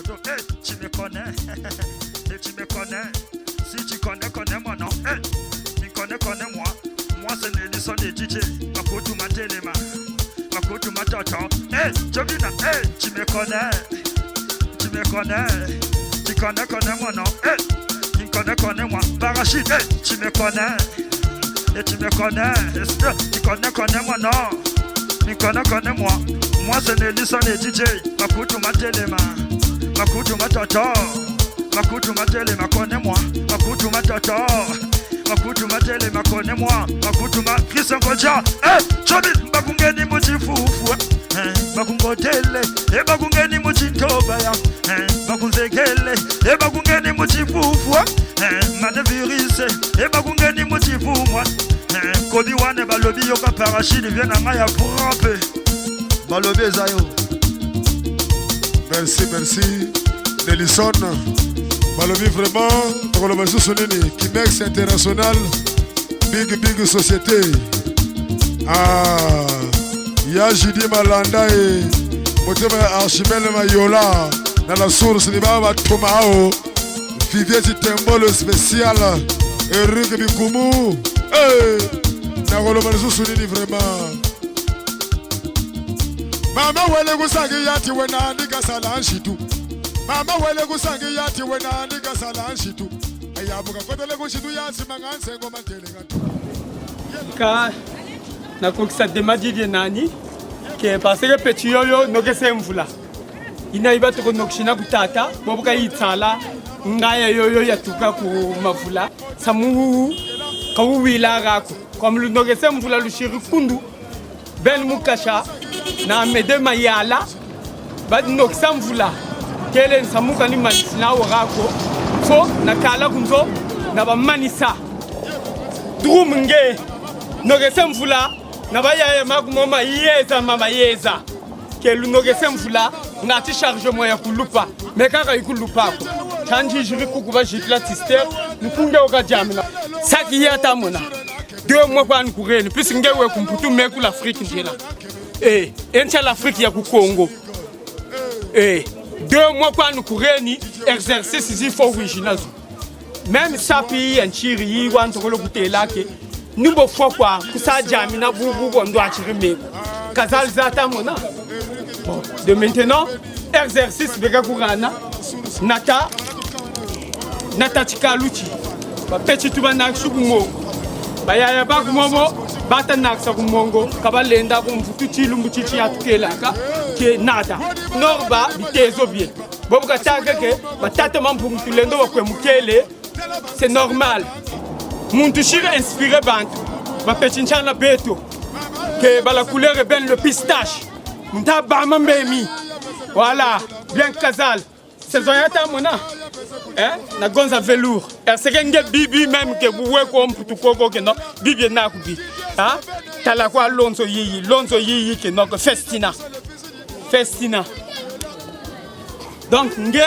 Tu me connais, et tu me connais. Si tu connais, connais-moi, non. Tu connais moi. Moi, c'est Nelson et DJ. Ma couture, ma téléma. Ma couture, ma toto. Jovina, tu me connais. Tu me connais. Tu connais-moi, non. Tu connais-moi. Barachid, tu me connais. Et tu me connais. Tu connais-moi, non. Tu connais-moi. Moi, c'est Nelson et DJ. Ma couture, ma téléma. Makutu matoto, makutu matele makone-moi, makutu matoto, makutu matele makone-moi, makutu ma Christian Koja, chobi bakungeni muchifufu, bakungotele, bakungeni muchintobaya, bakunzekele, bakungeni muchifufu, manevirise, bakungeni muchifumwa, kobi wane balobi yoka parachide viena ngaya pour ramper, balobi ezayo. Merci, Nelson. Balobi vraiment, Tokolobasu Sonini, Kimex International, big société. Yajidi Malanda et Motema Archimel Mayola, dans la source, Nibaba Tomao, Vivier Tembo le spécial, Eric Bikumu. Tokolobasu Sonini vraiment. Mama wele kusangi yati wena nika salanshitu. Mama wele kusangi yati wena nika salanshitu. Ayabuka kotele kushitu yasi manganse ngoma telenga. Ka na kokisa demadi nani ke parce que petit yoyo no kese mvula. Ina iba to konokshina kutata bobuka yitsala ngaya yoyo yatuka ku mavula samu kawuwila gako comme le no kese mvula lushiri kundu ben mukasha na mede mayala bad nokisa mvula kele nsamuka ni manisina warako fo na kala kunzo na ba manisa drum nge nokisa mvula na ba yaya magumoma yeza mama yeza kelu nokisa mvula ngati chargement ya kulupa mekaka ikulupa ko chanji jiri kukuba jitla tister mkunge okajamina saki yata mona 2 mois kwa nkureni plus ngewe kumputu meku l'Afrique njela encha l'Afrique ya ku Congo 2 mois kwa nkureni exercice zifo original même sapi enchiri yi wantokolo kutelake nimbo fwa kwa kusajami na bubu bondo achiri meku kazal zata mona de maintenant exercice beka kurana nata chikaluchi ba pechi tuba na shukumo bayaya bakumomo bata naksa kumongo kabalenda kumfutu chilumbu chichi atukelaka ke nada norba bitezo bien bobuka take batata mampungu tulendo bakwe mukele c'est normal muntu shira inspiré bantu ba pechinchana beto ke bala couleur ben le pistache nda ba mambemi voilà bien kazal saison yata mona na gonza velours ersekenge bibi même ke buwe ko mputu koko ke no bibi na kubi tala kwa lonzo yiyi ke no festina donc nge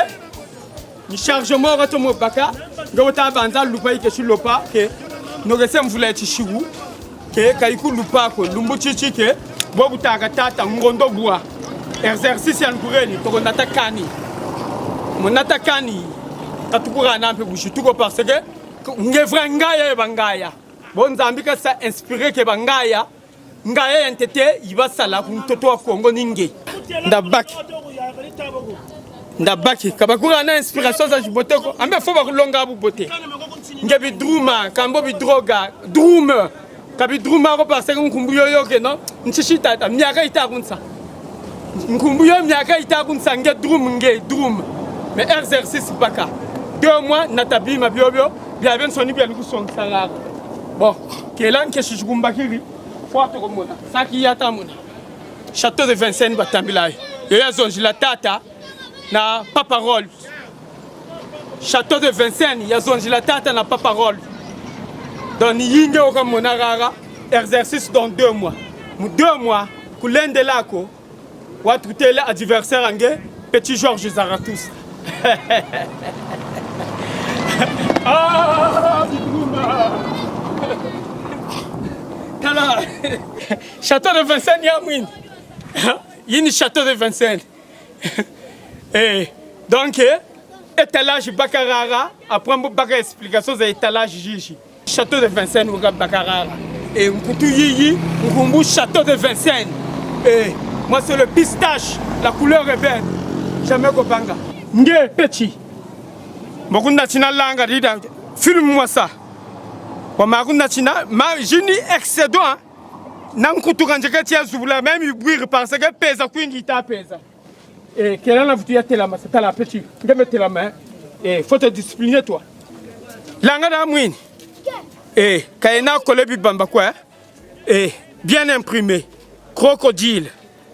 ni chargement ratomo baka ngota banza lupa ke shilopa ke no resem vula chishigu ke kaiku lupa ko lumbu chichi ke bobu tata ngondo bua exercice ya nkureni to natakani monatakani katukura na mpe bushituko parce que ngevra ngaya bangaya bonzambi ka sa inspiré ke bangaya ngaya entete ibasala ku mtoto wa Kongo ninge ndabaki kabakura na inspiration za jiboteko ambe fo ba kulonga bu bote ngebi druma kambo bi droga drum kabi druma ko parce que nkumbuyo yoke no nchishita ta miaka itakunsa nkumbuyo miaka itakunsa nge drum mais exercice baka 2 mois natabi mabiobio bia ben soni bia luku song sangara bon kelan ke shigumbakiri foto komona saki yata mona château de Vincennes batambilai ya zonji la tata na paparole château de Vincennes ya zonji la tata na paparole donc yinge okamona rara exercice dans 2 mois mu 2 mois kulende lako watu tele adversaire ange petit Georges Zarathustra Château de Vincennes, Yamouine. Il y a un château de Vincennes. Donc, étalage Bacarara, après on va explication de étalage Gigi. Château de Vincennes ou Bacarara. Et on peut tout yiyi, on château de Vincennes. Et moi c'est le pistache, la couleur est belle. Jamais Gobanga. Nge petit. Beaucoup national langa dida. Filme-moi ça. Wa maru national, ma jini excédent. Nan kutu kanjeka tia zubula même buir parce que pesa kwingi ta pesa. Et quelle est la voiture de la main? C'est la petite. Je vais la main. Et faut te discipliner toi. Langa mouine. Et Kaina Kolebi Bamba quoi? Et bien imprimé. Crocodile.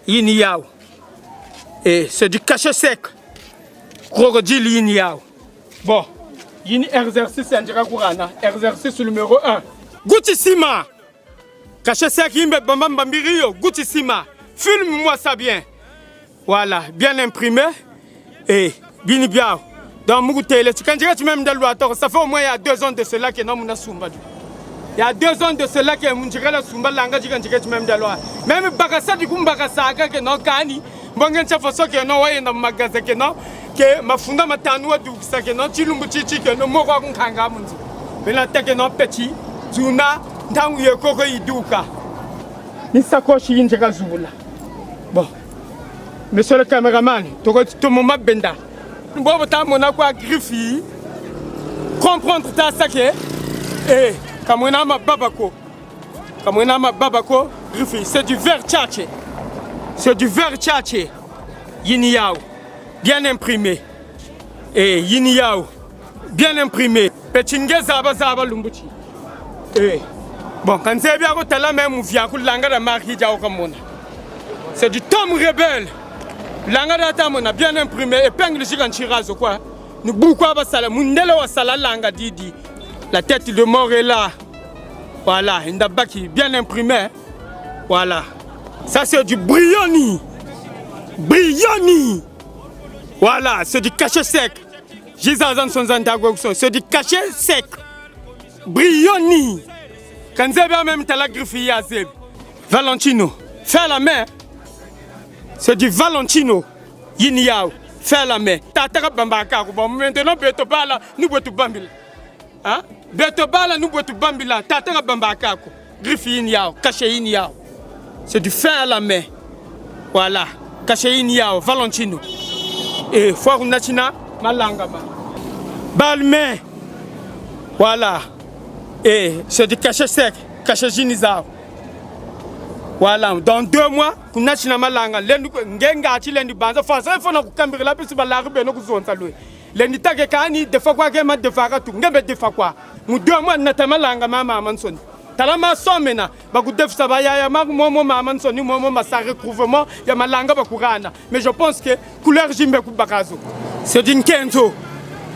Yiniao. Et c'est du cachet sec. Crocodile Yiniao. Bon. Yini exercice Andira Kourana. Exercice numéro 1. Goutissima. Cachet sec Yimbe Bamba Bambirio. Goutissima. Filme-moi ça bien. Voilà, bien imprimé et bien bien. Dans Mougouté, quand tu même de l'ouator, ça fait au moins il y a 2 ans de cela que nous avons Sumba. Il y a 2 ans de cela que nous avons Sumba, l'anga du même de l'ouator. Même Bagassa du Kumbagassa, que non, Kani, Bongan Chafoso, que non, il y a un magasin que non, que ma funda matanoua du sac, non, Chilumbuchi, que non, Moron Kangamundi. Mais la tête non petit, Zuna, Tangu Yoko Iduka. Ni sacoche Yinjaka Zula. Bon. Monsieur le caméraman, tu as mon benda. Tu as mon griffi. Comprendre ta saké. Et comme on a ma babako. Comme on a ma babako, griffi. C'est du verre tchatché. C'est du verre tchatché. Yiniao. Bien imprimé. Et Yiniao. Bien imprimé. Petingue zaba zaba lumbuchi. Et bon, quand c'est bien, tu as la même via langa de marque c'est du Tom Rebelle. Langa data on a bien imprimé épingle gigan chirazo quoi. Nous beaucoup à sala mundelo wa sala langa didi. La tête de mort est là. Voilà, indabaki bien imprimé. Voilà. Ça c'est du Brioni. Brioni. Voilà, c'est du cachet sec. Jizazan son zantagokso, c'est du cachet sec. Brioni. Quand c'est bien même la griffe Zeb. Valentino, fais la main. C'est du Valentino. Yiniao, fais la main. Tatara Bambaka, maintenant Beto Bala, nous boitons Bambila. Hein? Beto Bala, nous boitons Bambila. Tatara Bambaka, griffe Yiniao, caché Yiniao. C'est du fer à la main. Voilà, caché Yiniao, Valentino. Et Foire Natina, Malangama. Balmain. Voilà. Et c'est du cachet sec, cachet Jinizao. Voilà, dans 2 mois, nous avons malanga. Ngenga lendi banza fasa fona kukambira la pisi balaru beno kuzonza lui. Lendi take kani defa kwa gema defa ka tu ngembe defa kwa. Mu 2 mois natamalanga mama Mansoni. Talama somena baku defsa bayaya maku momo mama Mansoni momo masa recouvrement ya malanga bakurana. Mais je pense que couleur jimbe kubakazo. C'est d'une kenzo.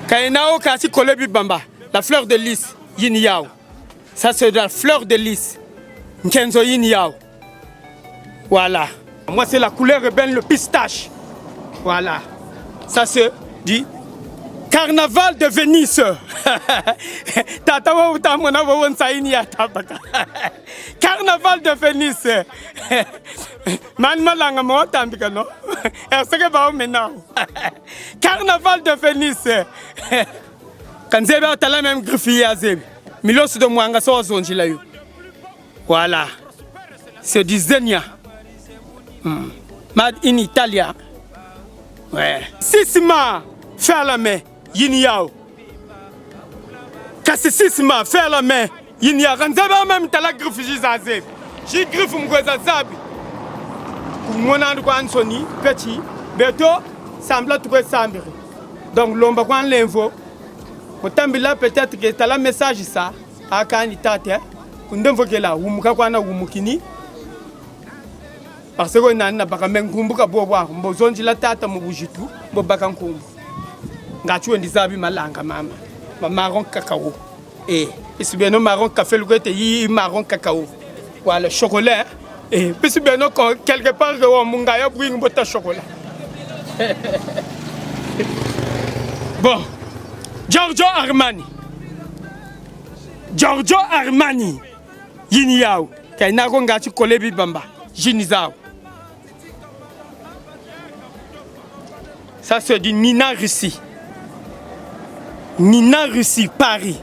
Kainao kasi kolebi bamba. La fleur de lys Yiniao. Ça c'est de la fleur de lys. Kenzo Yiniao. Voilà. Moi, c'est la couleur ébène, le pistache. Voilà. Ça, c'est du carnaval de Venise. Carnaval de Venise. Carnaval de Venise. Quand vous avez la même griffier à Zeb, Milos de Mwanga Zonjilayu. Voilà. C'est du Zenia. Made in Italia. Ouais. Sisma, faire la main, Yiniao. Kassisma, faire la main, Yiniao. Ranzaba même tala griffe Jizazeb. J'ai griffe Mgozazabi. Mon quoi Ansoni, petit, Beto, semble trouver Sambiri. Donc l'omba quoi l'info. Otambila peut-être que t'as la message ça. À Kanitate. Kundemvo là, Umuka quoi na Umukini. Parce que nous avons des gens qui ont tata mubujitu, bobakankumbu. Ngatu ndizabi malanga mama. Marron cacao. Et c'est bien marron café le goûter marron cacao. Voilà chocolat. Et puis c'est bien quelque part que mungaya bring bota chocolat. Bon. Giorgio Armani. Giorgio Armani. Yiniao. Kaina ngati kolebi bamba. Jinizao. Ça, c'est du Nina Russie. Nina Russie, Paris.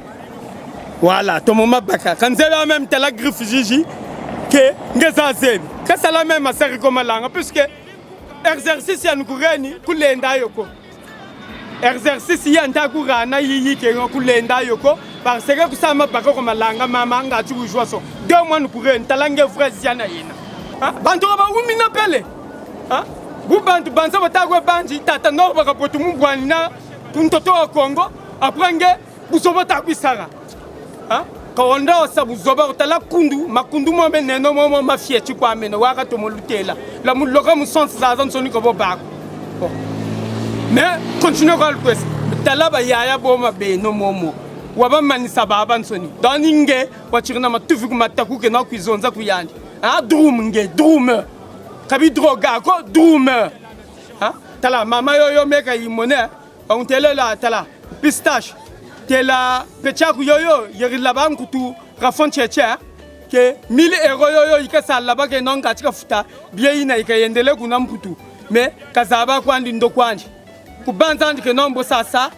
Voilà, ton moment baka. Quand c'est la même, t'as la griffe Gigi, que ngeza zebi. Quand c'est la même, ça recommande là. Puisque exercice ya nukureni, kulenda yoko. Exercice ya ntakura na yiyi ke kulenda yoko. Parce que ça m'a baka comme langa mama nga tu jouer so. 2 mois nukureni, talange frère yana yina. Hein? Bantu ba umina pele. Hein? Bu bantu banza batagwa banji tata no baka potu mubwani na kuntoto wa Congo. Après nge busoba takwisara. Hein? Quand on a ça, vous avez la kundu, ma kundu m'a mené, non, ma fille, tu peux amener, ouara to molutela. La moulora me sent ça dans son niveau bac. Mais continuez à le quest. Talaba yaya boma be no momo. Waba manisa baban soni. Dans inge, wachirna ma tufu ma taku ke na kuizonza kuyandi. Ah, drum nge, drum. Kabi droga ko drum. Hein? Tala mama yo meka yimone. On tele la tala pistache. Tela pechaku yoyo yeri laban kutu rafon cheche ke 1000 € yoyo ikasa laba ke non katika futa bia ina ikayendele kuna mputu me kazaba kwandi ndo kwandi kubanza ndike nombo sasa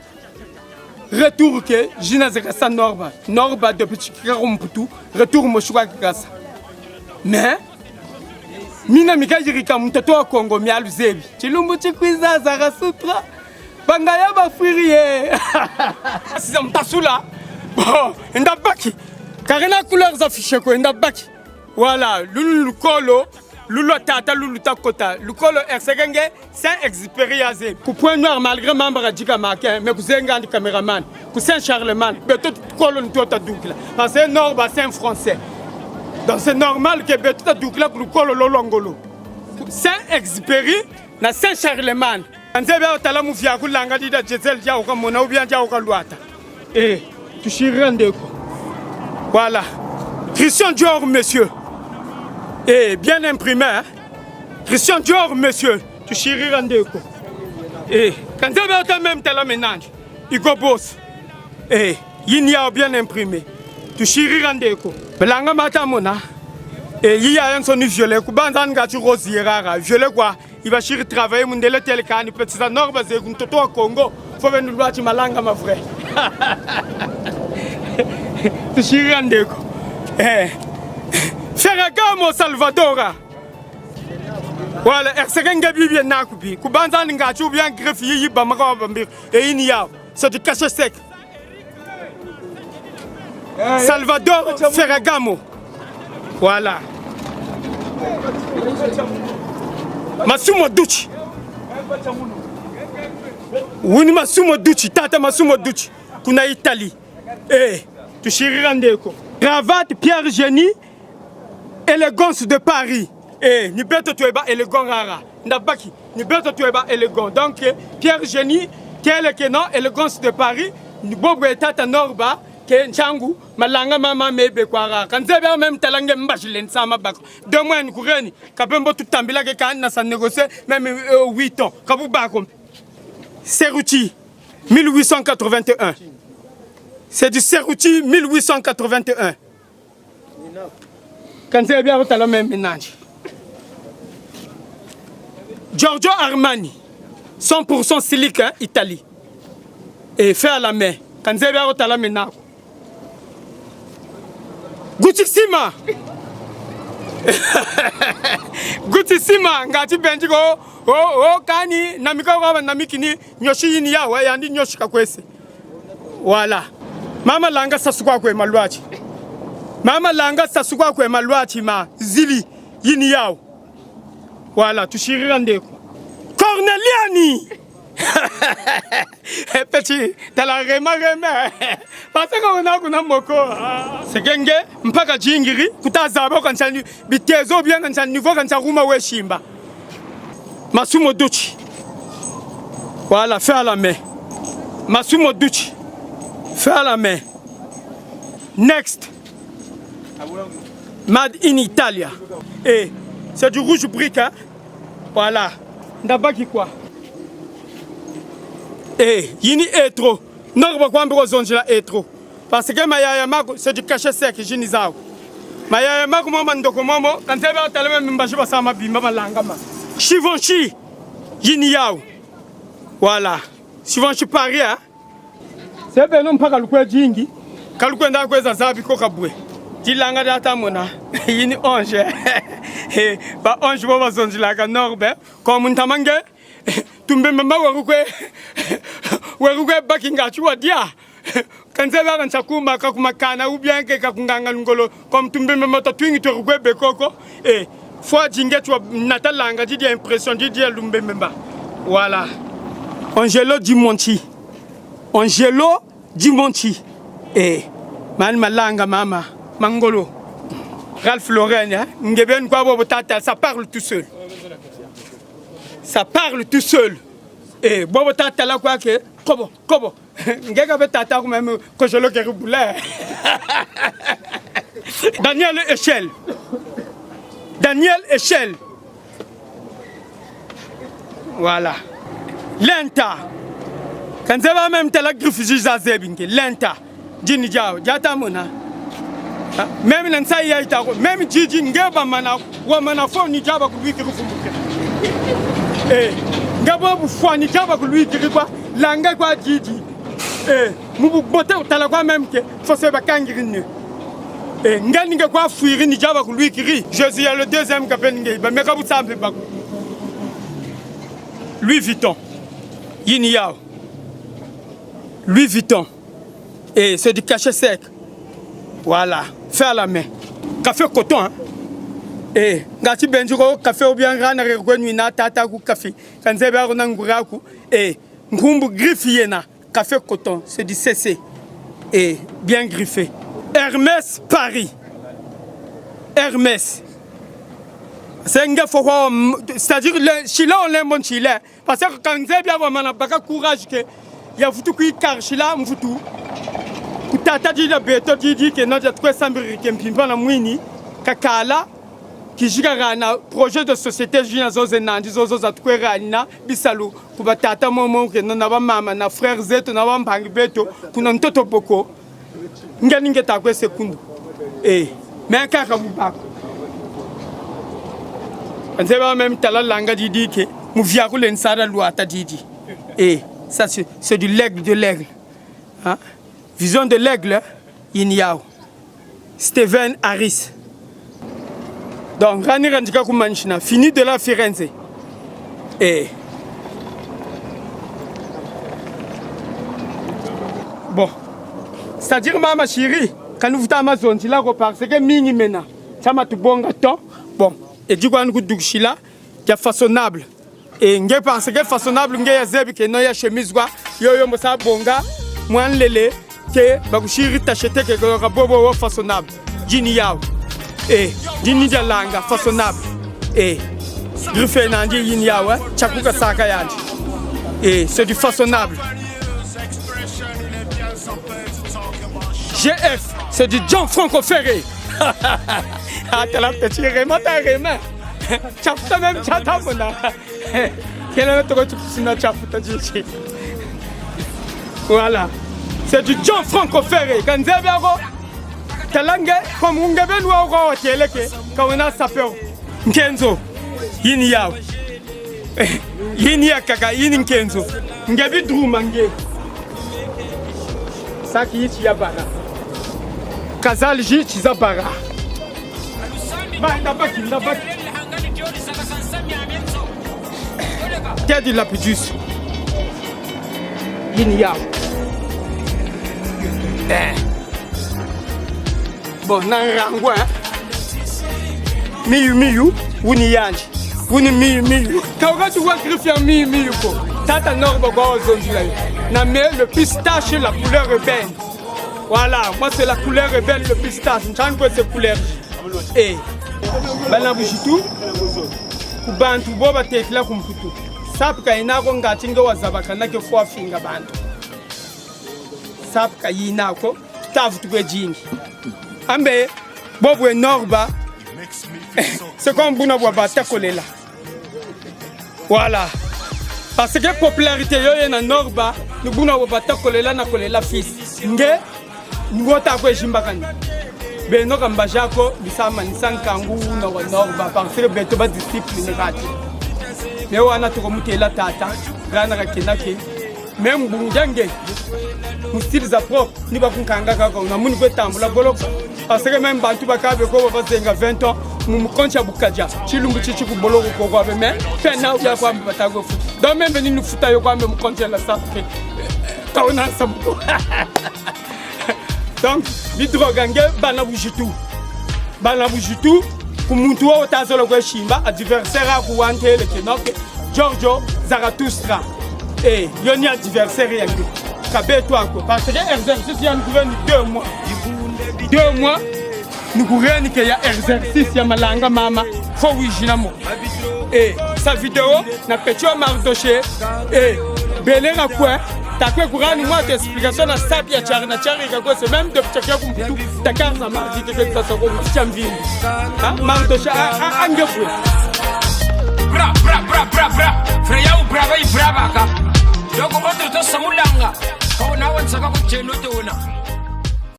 retour ke jina zekasa norba de petit mputu retour moshwa kikasa me mina mikajirika mtoto wa Kongo mialuzebi chilumbu chikwiza za sutra Bangaya ba furie. Si ça m'tassoula. Bon, ndabaki. Karena couleurs affichées ko ndabaki. Voilà, lulu kolo, lulu tata, lulu takota. Le kolo ersegenge, c'est expérience. Ku point noir malgré membre radika makin, mais ku zenga ndi cameraman. Ku Saint Charlemagne, beto kolo nto ta doukla. Parce que nord bassin français. Donc c'est normal que beto ta doukla ku kolo lolongolo. Saint Exupéry na Saint Charlemagne. Kanzebe otala mufia kulanga dida Giselle dia okamona ou bien dia okaluata. Eh, tu chirende ko. Voilà. Christian Dior monsieur. Eh, bien imprimé hein. Christian Dior monsieur, tu chirende ko. Eh, kanzebe otala même tala ménage. Igo boss. Eh, yinia bien imprimé. Tu chirende ko. Belanga mata mona. Eh, yia yon soni violet ku banza nga tu rosier rara. Violet quoi? Il va chérir travailler mon délai tel qu'un petit nord basé comme toto au Congo. Faut venir voir tu malanga ma frère. Tu chéris en déco. Eh, Ferragamo Salvadora. Voilà, ersegenga bibia nakubi. Kubanza nga tu bien greffier yiba maka bambir. Et inia, c'est du cachet sec. Salvador Ferragamo. Voilà. Masumo Duchi. Wini Masumo Duchi, tata Masumo Duchi. Kuna Italie. Eh, tu chirirandeko. Cravate Pierre Génie, élégance de Paris. Eh, ni beto tueba élégant rara. Ndabaki, ni beto tueba élégant. Donc Pierre Génie, quel que non élégance de Paris, ni bobo tata norba. Nchangu malanga mama mebe kwara kanzebe même talange mbashile nsama bako 2 mois nkureni kapembo tutambila ke kan na sa négocier même 8 ans kabu bako Serruti 1881 c'est du Serruti 1881 kanzebe bien tala même ménage Giorgio Armani 100% silice hein, Italie et fait à la main kanzebe bien tala ménage Gucci Sima. Gucci Sima ngati benji ko kani namika kwa namikini nyoshi yini yawe yandi nyoshi kakwese. Voilà. Mama langa sasukwa kwe malwachi. Mama langa sasukwa kwe malwachi ma zili yini yawe. Voilà, tu chirirandeko. Corneliani. Petit, t'as la rema. Parce qu'on a qu'on a moko. C'est genge, mpaka jingiri, kutazaba quand ça bitezo bien quand ça niveau quand ça rouma we shimba. Masumo Duchi. Voilà, fais à la main. Masumo Duchi. Fais à la main. Next. Made in Italia. Et c'est du rouge brique hein. Voilà. Ndabaki quoi? Eh, yini etro. Norba kwambi kozonjela etro. Parce que mayaya mako c'est du cachet sec jini zao. Mayaya mako mama ndoko momo kantebe taleme mbashi basama bimba malanga ma. Chivonchi yini yao. Voilà. Souvent je parie, hein. C'est bien non pas kalukwe jingi. Kalukwe nda kweza zabi ko kabwe. Dilanga data mona. Yini onge. Ba onge bo bazonji la ka norbe. Comme ntamange. Tumbe mama werukwe bakinga chwa dia. Kanzeba kanchakuma kakumakana ou bien que kakunganga ngolo comme tumbe mama to twingi to rukwe bekoko. Fois jinge tu natalanga di impression di lumbe memba. Voilà. Angelo Dimonti. Angelo Dimonti. Man malanga mama. Mangolo. Ralph Lauren, hein? Ngeben kwa bobo tata, ça parle tout seul. Ça parle tout seul. Bobo tata la quoi que kobo. Ngega be tata même que je le guerre. Daniel Echel. Daniel Echel. Voilà. Lenta. Quand ça va même te la griffe Zazebinke. Lenta. Jini Diao. Jata mona. Même Nansa Yaita. Même Jiji Ngeba mana. Wamana fo ni jaba kubi kirufumuke. Ngaba bufwa ni jaba kubi kirikwa. Langa kwa Jiji. Mubu bote utalakwa même que. Fose bakangirine. Nganinga kwa fuiri ni jaba kubi kiri. Je suis le deuxième kapeninge. Mais kabu sample bako. Louis Vuitton. Yini Yao. Louis Vuitton. Et c'est du cachet sec. Voilà. Fait à la main. Café coton. Hein? Et gati benjuro café ou bien rana regonwina tata ku café. Kanzeba ronanguraku. Et ngumbu griffiena. Café coton. C'est du CC. Et bien griffé. Hermès Paris. Hermès. C'est-à-dire Chila on l'aime bon Chila parce que quand j'ai bien vraiment pas courage que il y a foutu qui car Chila mfutu kutata dit la beto dit que notre 300 américains pimpa na mwini kakala qui jigara na projet de société jina zoze nandi zozo za twera na bisalu kubatata momo que na ba mama na frères zetu na ba mpangi beto kuna mtoto boko ngani ngeta kwa sekundu mais kaka bubako. C'est même talent langa dit que mouvia roule nsara luata didi. Ça c'est du l'aigle de l'aigle. Hein? Vision de l'aigle, Inyao. Steven Harris. Donc Rani Randika Kumanchina, fini de la Firenze. Bon. C'est-à-dire Mama Chiri, quand vous êtes Amazon, tu l'as repart, c'est que mini mena. Ça m'a tout bon temps. Bon. Et du coup, on a qui est façonnable. Et on pense que façonnable, on a zebi que non ya chemise quoi, yo mosa bonga, moi lele que bagushiri t'acheter que bobo façonnable. Jini yao. Jini dia langa façonnable. Griffé nandi yini yao, chakuka saka yandi. C'est du façonnable. GF, c'est du John Franco Ferré. Ah, t'as la petite réma, t'as réma. Chafuta même chatamona. Quel est notre truc sinon chafuta jichi? Voilà. C'est du John Franco Ferré. Quand vous avez t'as langue, comme on a besoin de voir quand on a sapeur. Kenzo. Yini yao. Yini ya kaka, yini Kenzo. Ngabi drumange. Saki ichi ya bara. Kazal jichi za bara. T'as dit la plus Yini bon, Nanrangwa. Miyu, Wuni Yanji. Wuni Miyu. Quand tu vois griffer Miyu, Tata Norbo Zone. Le pistache, la couleur ébène. Voilà, moi c'est la couleur ébène, le pistache. Je ne sais pas cette couleur. Bana bushitu kubantu boba tekla kumputu sapka inako ngatinga wazabaka nake kwa finga bantu sapka inako tafutu kwejingi ambe bobwe norba c'est comme buna bwabata kolela voilà parce que popularité yo na norba ni buna bwabata kolela na kolela fils nge ngota kwejimbakani beno kamba jako bisama nisankangu no norba parce que beto ba discipline kati mais wana to komutela tata rana rakenake même bunjange mustili za propre ni bakunkanga kaka na muni kwetambula boloko parce que même bantu bakabe ko bazenga 20 ans mu koncha bukaja chilungu chichi ku boloko ko kwa mais pena ya kwa batago fu donc même venu nous futa yo kwa mu koncha la safre taona sabuko donc bidrogange bana bujitu kumuntu wa utazolo kwa shimba adversaire akuwantele kenoke Giorgio Zarathustra yoni adversaire yangu kabeto ako parce que exercice ya nguveni 2 mois nguveni ke ya exercice ya malanga mama fo wijina mo sa vidéo na petio mardoché belenga quoi takwe kurani moi explication na sapi ya chari kako c'est même de chakia kumputu takar na mardi te que ça ko chamvini mardoché angefu bra freya u brava i brava ka doko otro to samulanga ko na wansa ka ku cheno te una